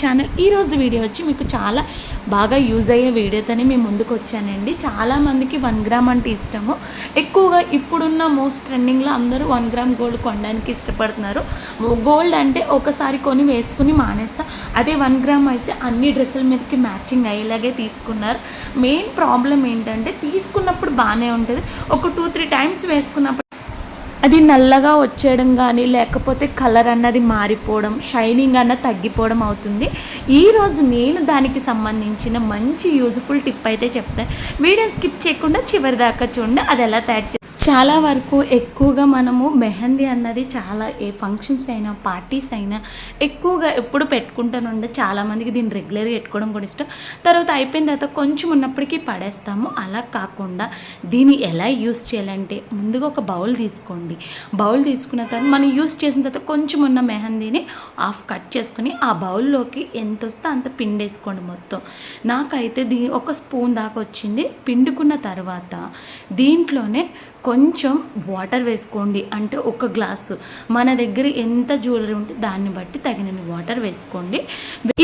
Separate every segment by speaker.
Speaker 1: Channel. ఈరోజు video వచ్చి మీకు చాలా బాగా యూజ్ అయ్యే వీడియోతోనే మేము ముందుకు వచ్చానండి. చాలామందికి 1 గ్రామ్ అంటే ఇష్టము. ఎక్కువగా ఇప్పుడున్న మోస్ట్ ట్రెండింగ్లో అందరూ 1 గ్రామ్ గోల్డ్ కొనడానికి ఇష్టపడుతున్నారు. గోల్డ్ అంటే ఒకసారి కొని వేసుకుని మానేస్తా, అదే 1 గ్రామ్ అయితే అన్ని డ్రెస్సుల మీదకి మ్యాచింగ్ అయ్యేలాగే తీసుకున్నారు. మెయిన్ ప్రాబ్లం ఏంటంటే తీసుకున్నప్పుడు బాగానే ఉంటుంది, ఒక 2-3 టైమ్స్ వేసుకున్నప్పుడు అది నల్లగా వచ్చేయడం కానీ, లేకపోతే కలర్ అన్నది మారిపోవడం, షైనింగ్ అన్నది తగ్గిపోవడం అవుతుంది. ఈరోజు నేను దానికి సంబంధించిన మంచి యూజ్ఫుల్ టిప్ అయితే చెప్తాను. వీడియో స్కిప్ చేయకుండా చివరి దాకా చూడండి, అది ఎలా తయారు. చాలా వరకు ఎక్కువగా మనము మెహందీ అన్నది చాలా ఏ ఫంక్షన్స్ అయినా పార్టీస్ అయినా ఎక్కువగా ఎప్పుడు పెట్టుకుంటానుండే. చాలామందికి దీన్ని రెగ్యులర్గా పెట్టుకోవడం కూడా ఇష్టం. తర్వాత అయిపోయిన తర్వాత కొంచెం ఉన్నప్పటికీ పడేస్తాము. అలా కాకుండా దీన్ని ఎలా యూస్ చేయాలంటే, ముందుగా ఒక బౌల్ తీసుకోండి. బౌల్ తీసుకున్న తర్వాత మనం యూస్ చేసిన తర్వాత కొంచెం ఉన్న మెహందీని హాఫ్ కట్ చేసుకుని ఆ బౌల్లోకి ఎంత వస్తే అంత పిండేసుకోండి మొత్తం. నాకైతే ఒక స్పూన్ దాకా వచ్చింది. పిండుకున్న తర్వాత దీంట్లోనే కొంచెం వాటర్ వేసుకోండి. అంటే ఒక గ్లాసు, మన దగ్గర ఎంత జ్యువెలరీ ఉంటే దాన్ని బట్టి తగినన్ని వాటర్ వేసుకోండి.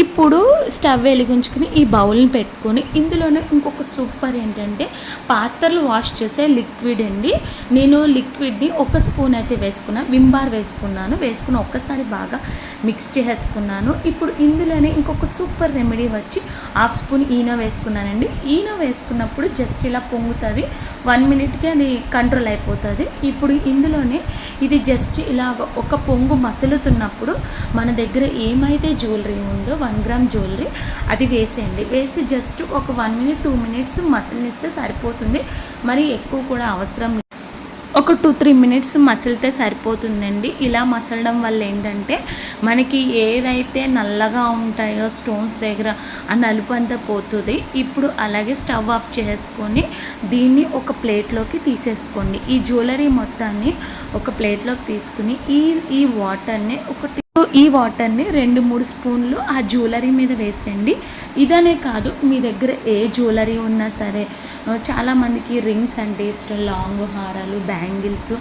Speaker 1: ఇప్పుడు స్టవ్ వెలిగించుకుని ఈ బౌల్ని పెట్టుకొని ఇందులోనే ఇంకొక సూపర్ ఏంటంటే పాత్రలు వాష్ చేసే లిక్విడ్ అండి. నేను లిక్విడ్ని ఒక స్పూన్ అయితే వేసుకున్నాను, విమ్ బార్ వేసుకుని ఒక్కసారి బాగా మిక్స్ చేసుకున్నాను. ఇప్పుడు ఇందులోనే ఇంకొక సూపర్ రెమెడీ వచ్చి హాఫ్ స్పూన్ ఈనో వేసుకున్నానండి. ఈనో వేసుకున్నప్పుడు జస్ట్ ఇలా పొంగుతుంది, 1 మినిట్కి అది కంట్రోల్ అయిపోతుంది. ఇప్పుడు ఇందులోనే ఇది జస్ట్ ఇలాగ ఒక పొంగు మసులుతున్నప్పుడు మన దగ్గర ఏమైతే జ్యువెలరీ ఉందో 1 గ్రామ్ జ్యువెలరీ అది వేసేయండి. వేసి జస్ట్ ఒక 1 మినిట్ 2 మినిట్స్ మసలనిస్తే సరిపోతుంది. మరి ఎక్కువ కూడా అవసరం, ఒక 2-3 మినిట్స్ మసిలితే సరిపోతుందండి. ఇలా మసలడం వల్ల ఏంటంటే మనకి ఏదైతే నల్లగా ఉంటాయో స్టోన్స్ దగ్గర ఆ నలుపు అంతా పోతుంది. ఇప్పుడు అలాగే స్టవ్ ఆఫ్ చేసుకొని దీన్ని ఒక ప్లేట్లోకి తీసేసుకోండి. ఈ జ్యువెలరీ మొత్తాన్ని ఒక ప్లేట్లోకి తీసుకుని ఈ వాటర్ని 2-3 స్పూన్లు ఆ జ్యువెలరీ మీద వేసేయండి. ఇదనే కాదు, మీ దగ్గర ఏ జ్యువెలరీ ఉన్నా సరే, చాలామందికి రింగ్స్ అంటే ఇష్టం, లాంగ్ హారాలు, బ్యాంగిల్స్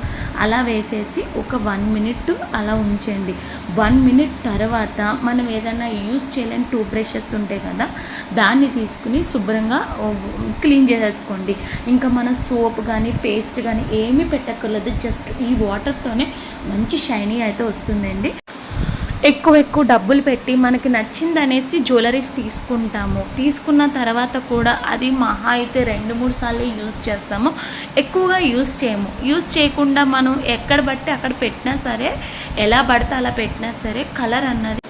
Speaker 1: అలా వేసేసి ఒక 1 మినిట్ అలా ఉంచండి. 1 మినిట్ తర్వాత మనం ఏదైనా యూస్ చేయలేని 2 బ్రషెస్ ఉంటాయి కదా, దాన్ని తీసుకుని శుభ్రంగా క్లీన్ చేసేసుకోండి. ఇంకా మన సోప్ కానీ పేస్ట్ కానీ ఏమీ పెట్టక్కర్లేదు, జస్ట్ ఈ వాటర్తోనే మంచి షైనీ అయితే వస్తుందండి. ఎక్కువ డబ్బులు పెట్టి మనకి నచ్చింది అనేసి జ్యువెలరీస్ తీసుకున్న తర్వాత కూడా అది మహా అయితే 2-3 సార్లు యూజ్ చేస్తాము, ఎక్కువగా యూజ్ చేయము. యూజ్ చేయకుండా మనం ఎక్కడ బట్టి అక్కడ పెట్టినా సరే, ఎలా పడితే అలా పెట్టినా సరే, కలర్ అన్నది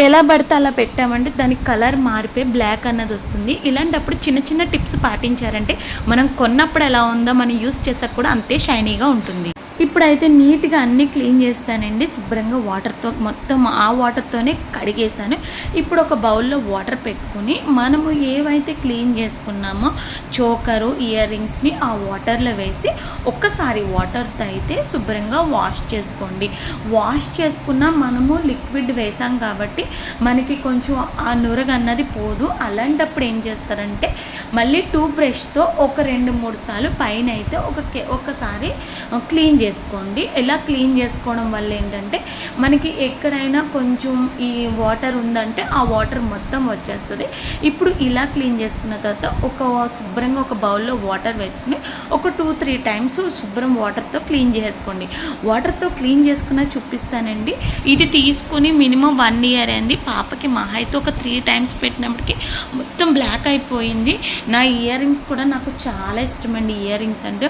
Speaker 1: ఎలా పడితే అలా పెట్టామంటే దానికి కలర్ మారిపోయి బ్లాక్ అన్నది వస్తుంది. ఇలాంటప్పుడు చిన్న టిప్స్ పాటించారంటే మనం కొన్నప్పుడు ఎలా ఉందో మనం యూజ్ చేసాక కూడా అంతే షైనీగా ఉంటుంది. ఇప్పుడైతే నీట్గా అన్నీ క్లీన్ చేస్తానండి. శుభ్రంగా వాటర్తో మొత్తం ఆ వాటర్తోనే కడిగేసాను. ఇప్పుడు ఒక బౌల్లో వాటర్ పెట్టుకుని మనము ఏవైతే క్లీన్ చేసుకున్నామో చోకరు, ఇయర్ రింగ్స్ని ఆ వాటర్లో వేసి ఒక్కసారి వాటర్తో అయితే శుభ్రంగా వాష్ చేసుకోండి. వాష్ చేసుకున్న మనము లిక్విడ్ వేసాం కాబట్టి మనకి కొంచెం ఆ నురగ అన్నది పోదు. అలాంటప్పుడు ఏం చేస్తారంటే మళ్ళీ 2 బ్రష్తో ఒక 2-3 సార్లు పైన అయితే ఒకసారి క్లీన్ చేసుకోండి. ఇలా క్లీన్ చేసుకోవడం వల్ల ఏంటంటే మనకి ఎక్కడైనా కొంచెం ఈ వాటర్ ఉందంటే ఆ వాటర్ మొత్తం వచ్చేస్తుంది. ఇప్పుడు ఇలా క్లీన్ చేసుకున్న తర్వాత శుభ్రంగా ఒక బౌల్లో వాటర్ వేసుకుని ఒక 2-3 టైమ్స్ శుభ్రం వాటర్తో క్లీన్ చేసుకోండి. వాటర్తో క్లీన్ చేసుకున్న చూపిస్తానండి. ఇది తీసుకుని మినిమం 1 ఇయర్ అయింది. పాపకి మహా అయితే ఒక 3 టైమ్స్ పెట్టినప్పటికీ మొత్తం బ్లాక్ అయిపోయింది. నా ఇయర్ రింగ్స్ కూడా నాకు చాలా ఇష్టమండి. ఇయర్ రింగ్స్ అంటే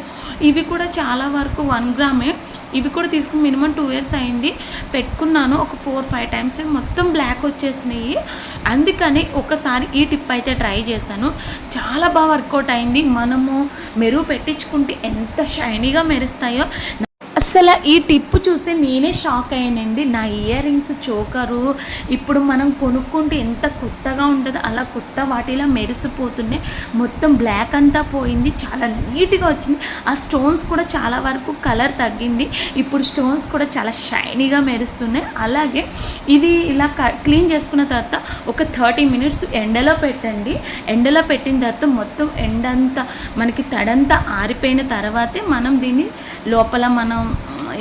Speaker 1: ఇవి కూడా చాలా వరకు 1 గ్రామే. ఇవి కూడా తీసుకుని మినిమం 2 ఇయర్స్ అయింది. పెట్టుకున్నాను ఒక 4-5 టైమ్స్, మొత్తం బ్లాక్ వచ్చేసినాయి. అందుకని ఒకసారి ఈ టిప్ అయితే ట్రై చేశాను, చాలా బాగా వర్కౌట్ అయింది. మనము మెరుగు పెట్టించుకుంటే ఎంత షైనీగా మెరుస్తాయో, అసలు ఈ టిప్ చూసి నేనే షాక్ అయ్యానండి. నా ఇయర్ రింగ్స్, చోకరు ఇప్పుడు మనం కొనుక్కుంటే ఎంత కొత్తగా ఉంటుందో అలా కొత్త వాటిలా మెరిసిపోతున్నాయి. మొత్తం బ్లాక్ అంతా పోయింది, చాలా నీట్గా వచ్చింది. ఆ స్టోన్స్ కూడా చాలా వరకు కలర్ తగ్గింది. ఇప్పుడు స్టోన్స్ కూడా చాలా షైనీగా మెరుస్తున్నాయి. అలాగే ఇది ఇలా క్లీన్ చేసుకున్న తర్వాత ఒక 30 మినిట్స్ ఎండలో పెట్టండి. ఎండలో పెట్టిన తర్వాత మొత్తం ఎండంతా మనకి తడంతా ఆరిపోయిన తర్వాతే మనం దీన్ని లోపల మనం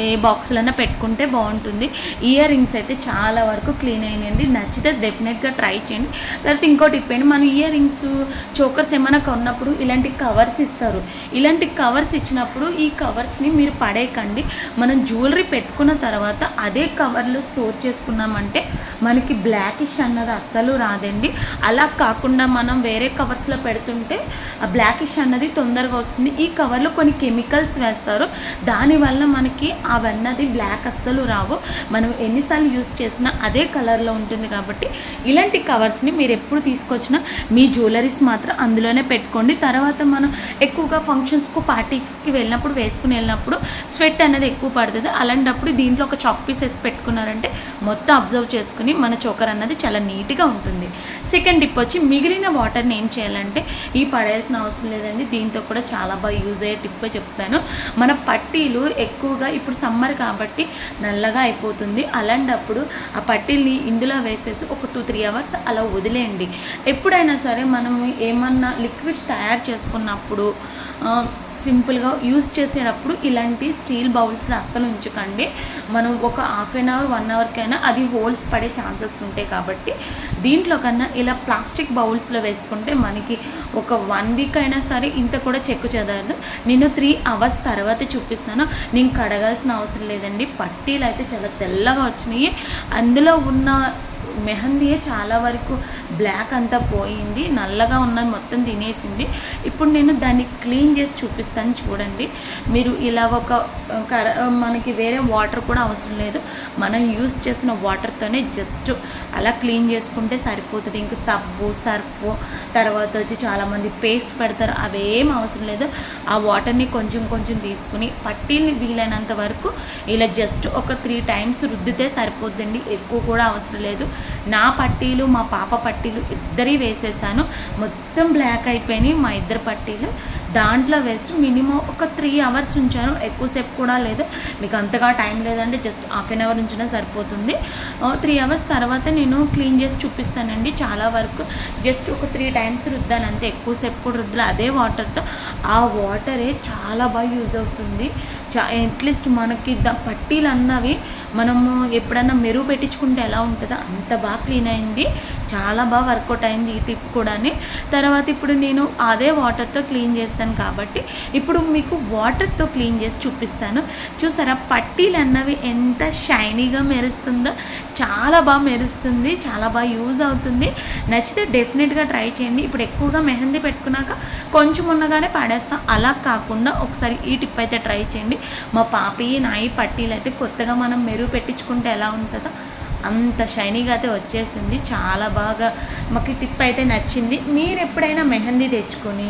Speaker 1: ఏ బాక్స్లైనా పెట్టుకుంటే బాగుంటుంది. ఇయర్ రింగ్స్ అయితే చాలా వరకు క్లీన్ అయినాయండి. నచ్చితే డెఫినెట్గా ట్రై చేయండి. తర్వాత ఇంకోటి ఇప్పండి, మన ఇయర్ రింగ్స్ చోకర్స్ ఏమైనా కొన్నప్పుడు ఇలాంటి కవర్స్ ఇస్తారు. ఇలాంటి కవర్స్ ఇచ్చినప్పుడు ఈ కవర్స్ని మీరు పడేయకండి. మనం జ్యువెలరీ పెట్టుకున్న తర్వాత అదే కవర్లో స్టోర్ చేసుకున్నామంటే మనకి బ్లాకిష్ అన్నది అస్సలు రాదండి. అలా కాకుండా మనం వేరే కవర్స్లో పెడుతుంటే ఆ బ్లాకిష్ అన్నది తొందరగా వస్తుంది. ఈ కవర్లో కొన్ని కెమికల్స్ వేస్తారు, దానివల్ల మనకి అవన్నది బ్లాక్ అస్సలు రావు. మనం ఎన్నిసార్లు యూస్ చేసినా అదే కలర్లో ఉంటుంది. కాబట్టి ఇలాంటి కవర్స్ని మీరు ఎప్పుడు తీసుకొచ్చినా మీ జ్యువెలరీస్ మాత్రం అందులోనే పెట్టుకోండి. తర్వాత మనం ఎక్కువగా ఫంక్షన్స్కు పార్టీస్కి వెళ్ళినప్పుడు వేసుకుని వెళ్ళినప్పుడు స్వెట్ అనేది ఎక్కువ పడుతుంది. అలాంటప్పుడు దీంట్లో ఒక చాక్ పీస్ వేసి పెట్టుకున్నారంటే మొత్తం అబ్జర్వ్ చేసుకుని మన చోకర్ అన్నది చాలా నీట్గా ఉంటుంది. సెకండ్ టిప్ వచ్చి, మిగిలిన వాటర్ని ఏం చేయాలంటే ఈ పడేయాల్సిన అవసరం లేదండి. దీంతో కూడా చాలా బాగా యూజ్ అయ్యే టిప్ చెప్తాను. మన పట్టీలు ఎక్కువగా ఇప్పుడు సమ్మర్ కాబట్టి నల్లగా అయిపోతుంది. అలాంటప్పుడు ఆ పట్టీల్ని ఇందులో వేసేసి ఒక 2-3 అవర్స్ అలా వదిలేయండి. ఎప్పుడైనా సరే మనం ఏమన్నా లిక్విడ్స్ తయారు చేసుకున్నప్పుడు సింపుల్గా యూస్ చేసేటప్పుడు ఇలాంటి స్టీల్ బౌల్స్లో అస్సలు ఉంచకండి. మనం ఒక హాఫ్ అన్ అవర్ 1 అవర్కైనా అది హోల్స్ పడే ఛాన్సెస్ ఉంటాయి. కాబట్టి దీంట్లో కన్నా ఇలా ప్లాస్టిక్ బౌల్స్లో వేసుకుంటే మనకి ఒక 1 వీక్ అయినా సరే ఇంత కూడా చెక్కు చెదరదు. నేను 3 అవర్స్ తర్వాత చూపిస్తాను. నేను కడగాల్సిన అవసరం లేదండి. పట్టీలు అయితే చాలా తెల్లగా వచ్చినాయి. అందులో ఉన్న మెహందీయే చాలా వరకు బ్లాక్ అంతా పోయింది, నల్లగా ఉన్నది మొత్తం తినేసింది. ఇప్పుడు నేను దాన్ని క్లీన్ చేసి చూపిస్తాను చూడండి. మీరు ఇలాగ మనకి వేరే వాటర్ కూడా అవసరం లేదు. మనం యూస్ చేసిన వాటర్తోనే జస్ట్ అలా క్లీన్ చేసుకుంటే సరిపోతుంది. ఇంక సబ్బు, సర్ఫ్, తర్వాత వచ్చి చాలామంది పేస్ట్ పెడతారు, అవేం అవసరం లేదు. ఆ వాటర్ని కొంచెం కొంచెం తీసుకుని పట్టీల్ని వీలైనంత వరకు ఇలా జస్ట్ ఒక 3 టైమ్స్ రుద్దితే సరిపోద్దండి. ఎక్కువ కూడా అవసరం లేదు. నా పట్టీలు, మా పాప పట్టీలు ఇద్దరి వేసేసాను. మొత్తం బ్లాక్ అయిపోయినాయి మా ఇద్దరు పట్టీలు. దాంట్లో వేసి మినిమం ఒక 3 అవర్స్ ఉంచాను. ఎక్కువసేపు కూడా లేదు. మీకు అంతగా టైం లేదంటే జస్ట్ హాఫ్ అన్ అవర్ ఉంచినా సరిపోతుంది. 3 అవర్స్ తర్వాత నేను క్లీన్ చేసి చూపిస్తానండి. చాలా వరకు జస్ట్ ఒక 3 టైమ్స్ రుద్దాను అంతే, ఎక్కువసేపు కూడా రుద్దాలి. అదే వాటర్తో ఆ వాటరే చాలా బాగా యూజ్ అవుతుంది. అట్లీస్ట్ మనకి పట్టీలు అన్నవి మనము ఎప్పుడన్నా మెరుగు పెట్టించుకుంటే ఎలా ఉంటుందో అంత బాగా క్లీన్ అయింది. చాలా బాగా వర్కౌట్ అయింది ఈ టిప్ కూడా. తర్వాత ఇప్పుడు నేను అదే వాటర్తో క్లీన్ చేస్తాను కాబట్టి ఇప్పుడు మీకు వాటర్తో క్లీన్ చేసి చూపిస్తాను. చూసారా పట్టీలు అన్నవి ఎంత షైనీగా మెరుస్తుందో, చాలా బాగా మెరుస్తుంది, చాలా బాగా యూజ్ అవుతుంది. నచ్చితే డెఫినెట్గా ట్రై చేయండి. ఇప్పుడు ఎక్కువగా మెహందీ పెట్టుకున్నాక కొంచెం ఉన్నగానే పాడేస్తాం. అలా కాకుండా ఒకసారి ఈ టిప్ అయితే ట్రై చేయండి. మా పాపి నాయి పట్టీలు అయితే కొత్తగా మనం మెరుగు పెట్టించుకుంటే ఎలా ఉంటుందో అంత షైనీగా అయితే వచ్చేసింది. చాలా బాగా మాకు టిప్ అయితే నచ్చింది. మీరు ఎప్పుడైనా మెహందీ తెచ్చుకొని,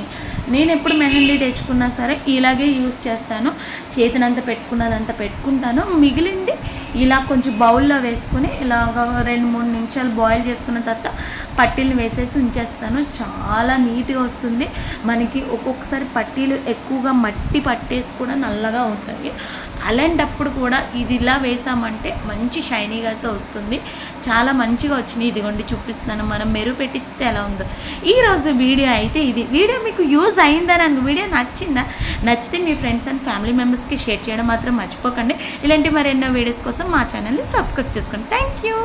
Speaker 1: నేను ఎప్పుడు మెహందీ తెచ్చుకున్నా సరే ఇలాగే యూస్ చేస్తాను. చేతినంత పెట్టుకున్నదంతా పెట్టుకుంటాను, మిగిలింది ఇలా కొంచెం బౌల్లో వేసుకొని ఇలాగ 2-3 నిమిషాలు బాయిల్ చేసుకున్న తర్వాత పట్టీలు వేసేసి ఉంచేస్తాను. చాలా నీట్గా వస్తుంది. మనకి ఒక్కొక్కసారి పట్టీలు ఎక్కువగా మట్టి పట్టేసి కూడా నల్లగా అవుతాయి. అలాంటప్పుడు కూడా ఇది ఇలా వేసామంటే మంచి షైనీగా అయితే వస్తుంది. చాలా మంచిగా వచ్చినాయి. ఇదిగోండి చూపిస్తున్నాను మనం మెరుగు పెట్టిస్తే ఎలా ఉందో. ఈరోజు వీడియో అయితే ఇది. వీడియో మీకు యూజ్ అయిందా? నాకు వీడియో నచ్చిందా? నచ్చితే మీ ఫ్రెండ్స్ అండ్ ఫ్యామిలీ మెంబర్స్కి షేర్ చేయడం మాత్రం మర్చిపోకండి. ఇలాంటి మరెన్నో వీడియోస్ కోసం మా ఛానల్ని సబ్స్క్రైబ్ చేసుకోండి. Thank you.